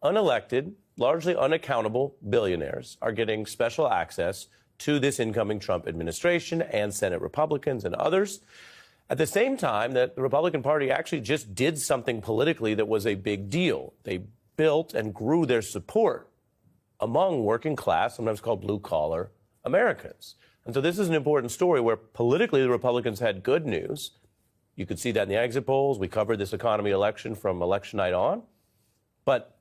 unelected, largely unaccountable billionaires are getting special access to this incoming Trump administration and Senate Republicans and others. At the same time that the Republican Party actually just did something politically that was a big deal. They built and grew their support among working class, sometimes called blue-collar Americans. And so this is an important story where politically the Republicans had good news. You could see that in the exit polls. We covered this economy election from election night on. But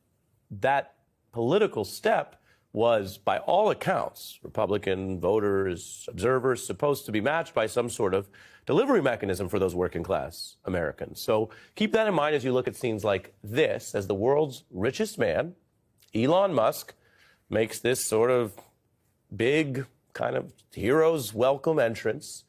that political step was, by all accounts, Republican voters, observers, supposed to be matched by some sort of delivery mechanism for those working class Americans. So keep that in mind as you look at scenes like this, as the world's richest man, Elon Musk, makes this sort of big kind of hero's welcome entrance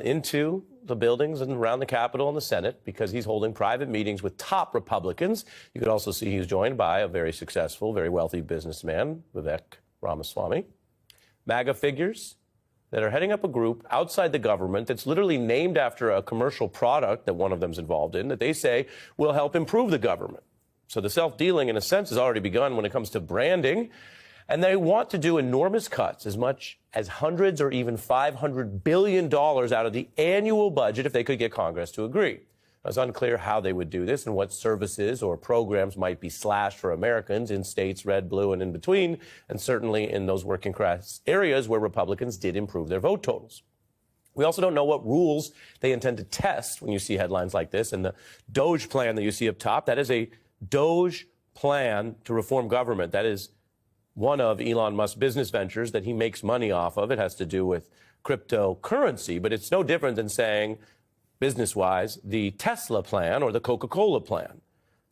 into the buildings and around the Capitol and the Senate because he's holding private meetings with top Republicans. You could also see he's joined by a very successful, very wealthy businessman, Vivek Ramaswamy. MAGA figures that are heading up a group outside the government that's literally named after a commercial product that one of them's involved in that they say will help improve the government. So the self-dealing, in a sense, has already begun when it comes to branding. And they want to do enormous cuts, as much as hundreds or even $500 billion out of the annual budget if they could get Congress to agree. It's unclear how they would do this and what services or programs might be slashed for Americans in states red, blue, and in between, and certainly in those working class areas where Republicans did improve their vote totals. We also don't know what rules they intend to test when you see headlines like this. And the DOGE plan that you see up top, that is a DOGE plan to reform government. That is one of Elon Musk's business ventures that he makes money off of. It has to do with cryptocurrency, but it's no different than saying, business-wise, the Tesla plan or the Coca-Cola plan.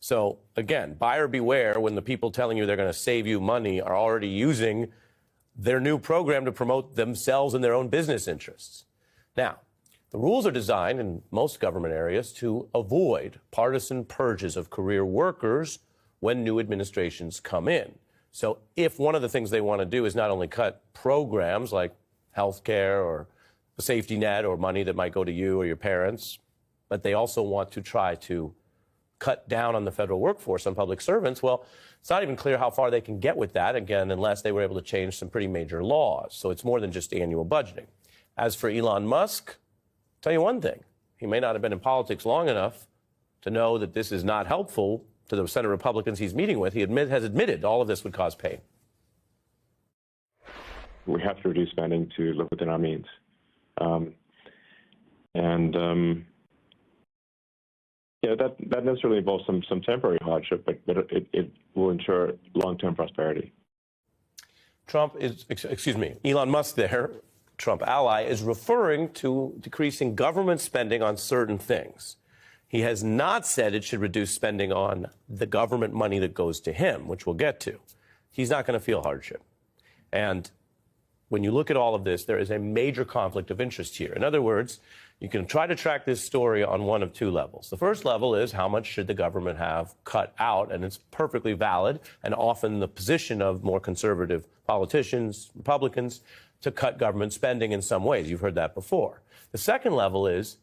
So, again, buyer beware when the people telling you they're going to save you money are already using their new program to promote themselves and their own business interests. Now, the rules are designed in most government areas to avoid partisan purges of career workers when new administrations come in. So if one of the things they want to do is not only cut programs like health care or a safety net or money that might go to you or your parents, but they also want to try to cut down on the federal workforce, on public servants, well, it's not even clear how far they can get with that, again, unless they were able to change some pretty major laws. So it's more than just annual budgeting. As for Elon Musk, I'll tell you one thing. He may not have been in politics long enough to know that this is not helpful to the Senate Republicans he's meeting with. He has admitted all of this would cause pain. We have to reduce spending to live within our means. That necessarily involves some temporary hardship, but it will ensure long-term prosperity. Elon Musk there, Trump ally, is referring to decreasing government spending on certain things. He has not said it should reduce spending on the government money that goes to him, which we'll get to. He's not going to feel hardship. And when you look at all of this, there is a major conflict of interest here. In other words, you can try to track this story on one of two levels. The first level is how much should the government have cut out, and it's perfectly valid and often the position of more conservative politicians, Republicans, to cut government spending in some ways. You've heard that before. The second level is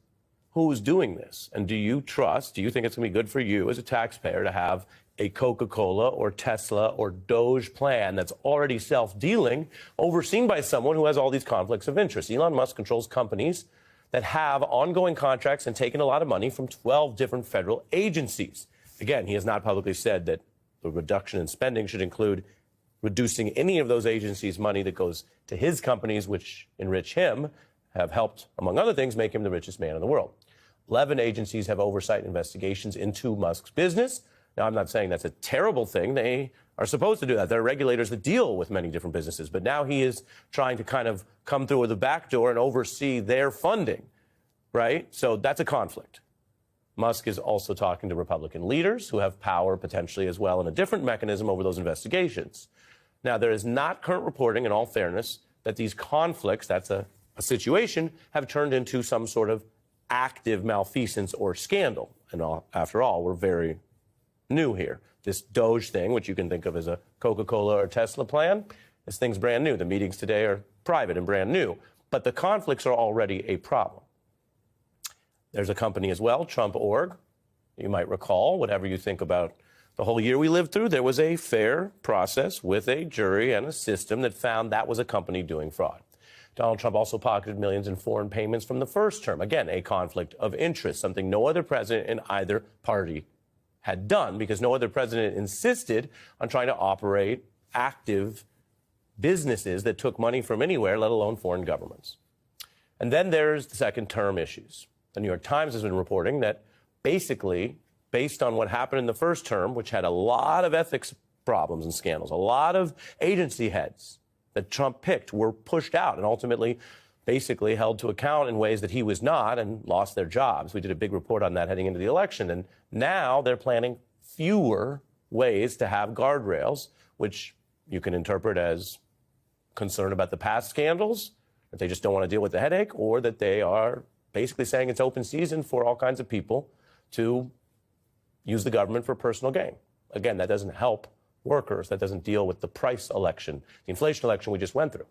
who's doing this, and do you think it's going to be good for you as a taxpayer to have a Coca-Cola or Tesla or DOGE plan that's already self-dealing, overseen by someone who has all these conflicts of interest? Elon Musk controls companies that have ongoing contracts and taken a lot of money from 12 different federal agencies. Again, he has not publicly said that the reduction in spending should include reducing any of those agencies' money that goes to his companies, which enrich him, have helped, among other things, make him the richest man in the world. 11 agencies have oversight investigations into Musk's business. Now, I'm not saying that's a terrible thing. They are supposed to do that. There are regulators that deal with many different businesses. But now he is trying to kind of come through with a back door and oversee their funding, right? So that's a conflict. Musk is also talking to Republican leaders who have power potentially as well in a different mechanism over those investigations. Now, there is not current reporting, in all fairness, that these conflicts, that's a situation, have turned into some sort of active malfeasance or scandal. And after all, we're very new here. This DOGE thing, which you can think of as a Coca-Cola or Tesla plan, this thing's brand new. The meetings today are private and brand new. But the conflicts are already a problem. There's a company as well, Trump.org. You might recall, whatever you think about The whole year we lived through, there was a fair process with a jury and a system that found that was a company doing fraud. Donald Trump also pocketed millions in foreign payments from the first term. Again, a conflict of interest, something no other president in either party had done, because no other president insisted on trying to operate active businesses that took money from anywhere, let alone foreign governments. And then there's the second term issues. The New York Times has been reporting that basically, based on what happened in the first term, which had a lot of ethics problems and scandals, a lot of agency heads that Trump picked were pushed out and ultimately basically held to account in ways that he was not and lost their jobs. We did a big report on that heading into the election. And now they're planning fewer ways to have guardrails, which you can interpret as concern about the past scandals, that they just don't want to deal with the headache, or that they are basically saying it's open season for all kinds of people to use the government for personal gain. Again, that doesn't help workers. That doesn't deal with the price election, the inflation election we just went through.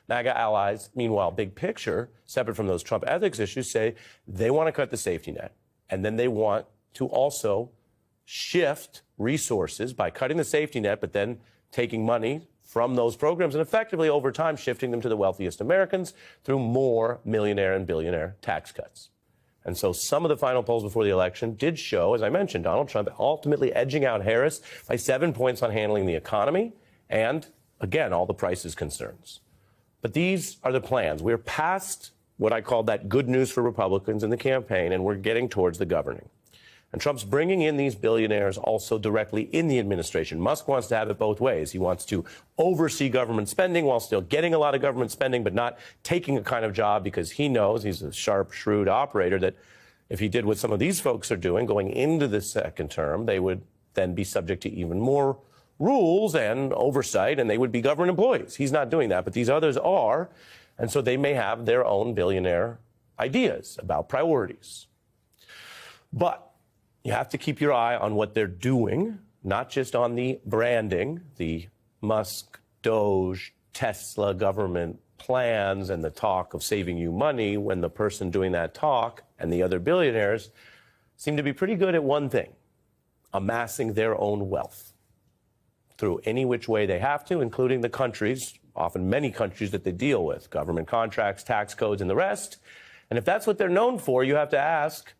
MAGA allies, meanwhile, big picture, separate from those Trump ethics issues, say they want to cut the safety net. And then they want to also shift resources by cutting the safety net, but then taking money from those programs and effectively over time shifting them to the wealthiest Americans through more millionaire and billionaire tax cuts. And so some of the final polls before the election did show, as I mentioned, Donald Trump ultimately edging out Harris by 7 points on handling the economy and, again, all the prices concerns. But these are the plans. We're past what I call that good news for Republicans in the campaign, and we're getting towards the governing. And Trump's bringing in these billionaires also directly in the administration. Musk wants to have it both ways. He wants to oversee government spending while still getting a lot of government spending, but not taking a kind of job, because he knows, he's a sharp, shrewd operator, that if he did what some of these folks are doing going into the second term, they would then be subject to even more rules and oversight, and they would be government employees. He's not doing that, but these others are. And so they may have their own billionaire ideas about priorities. But you have to keep your eye on what they're doing, not just on the branding, the Musk, Doge, Tesla government plans and the talk of saving you money, when the person doing that talk and the other billionaires seem to be pretty good at one thing: amassing their own wealth through any which way they have to, including the countries, often many countries that they deal with, government contracts, tax codes, and the rest. And if that's what they're known for, you have to ask,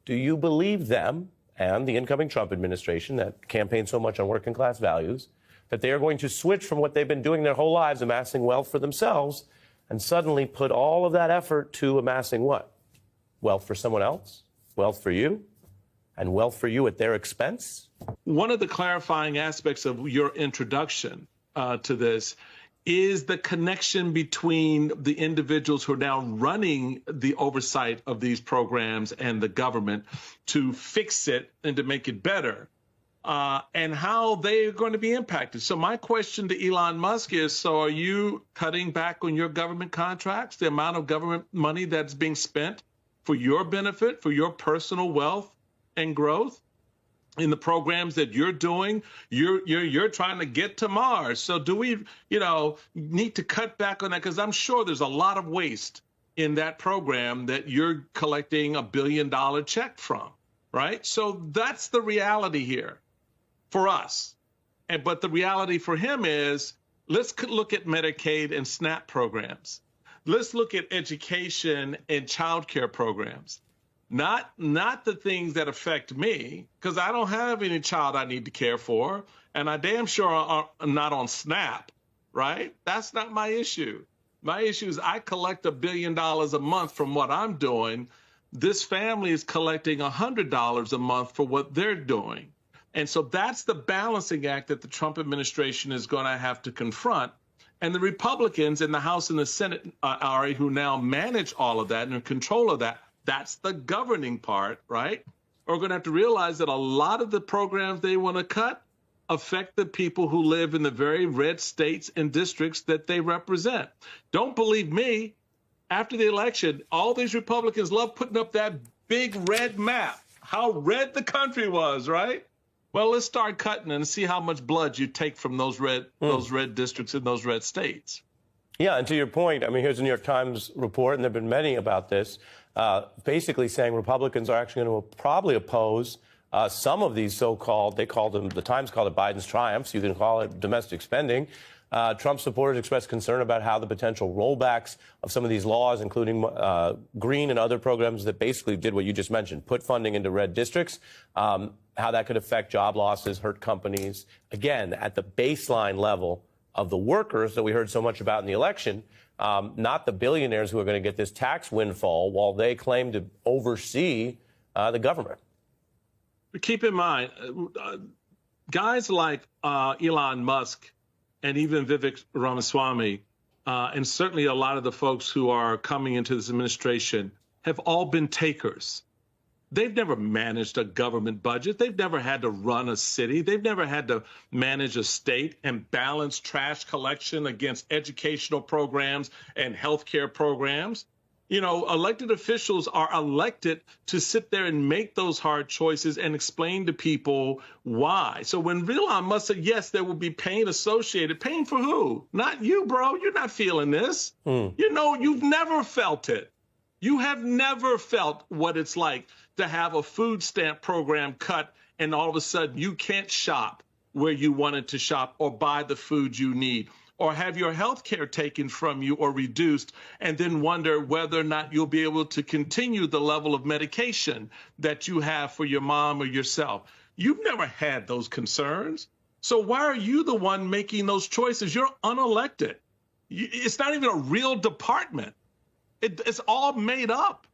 do you believe them and the incoming Trump administration that campaigns so much on working class values, that they are going to switch from what they've been doing their whole lives, amassing wealth for themselves, and suddenly put all of that effort to amassing what? Wealth for someone else? Wealth for you? And wealth for you at their expense? One of the clarifying aspects of your introduction to this is the connection between the individuals who are now running the oversight of these programs and the government to fix it and to make it better, and how they're going to be impacted. So my question to Elon Musk is, so are you cutting back on your government contracts, the amount of government money that's being spent for your benefit, for your personal wealth and growth? In the programs that you're doing, you're trying to get to Mars. So do we, need to cut back on that? Because I'm sure there's a lot of waste in that program that you're collecting $1 billion check from, right? So that's the reality here for us. But the reality for him is, let's look at Medicaid and SNAP programs. Let's look at education and child care programs. Not the things that affect me, because I don't have any child I need to care for, and I damn sure am not on SNAP, right? That's not my issue. My issue is I collect $1 billion a month from what I'm doing. This family is collecting $100 a month for what they're doing. And so that's the balancing act that the Trump administration is going to have to confront. And the Republicans in the House and the Senate, Ari, who now manage all of that and are in control of that, that's the governing part, right? We're going to have to realize that a lot of the programs they want to cut affect the people who live in the very red states and districts that they represent. Don't believe me. After the election, all these Republicans love putting up that big red map, how red the country was, right? Well, let's start cutting and see how much blood you take from those red districts in those red states. Yeah, and to your point, I mean, here's the New York Times report, and there have been many about this, basically saying Republicans are actually going to probably oppose some of these so-called, they call them, the Times called it Biden's triumphs. You can call it domestic spending. Trump supporters expressed concern about how the potential rollbacks of some of these laws, including green and other programs that basically did what you just mentioned, put funding into red districts, how that could affect job losses, hurt companies. Again, at the baseline level of the workers that we heard so much about in the election, not the billionaires who are going to get this tax windfall while they claim to oversee the government. Keep in mind, guys like Elon Musk and even Vivek Ramaswamy, and certainly a lot of the folks who are coming into this administration have all been takers. They've never managed a government budget. They've never had to run a city. They've never had to manage a state and balance trash collection against educational programs and healthcare programs. You know, elected officials are elected to sit there and make those hard choices and explain to people why. So when Elon Musk said, yes, there will be pain associated, pain for who? Not you, bro. You're not feeling this. You know, you've never felt it. You have never felt what it's like to have a food stamp program cut and all of a sudden you can't shop where you wanted to shop or buy the food you need, or have your health care taken from you or reduced, and then wonder whether or not you'll be able to continue the level of medication that you have for your mom or yourself. You've never had those concerns. So why are you the one making those choices? You're unelected. It's not even a real department. It's all made up.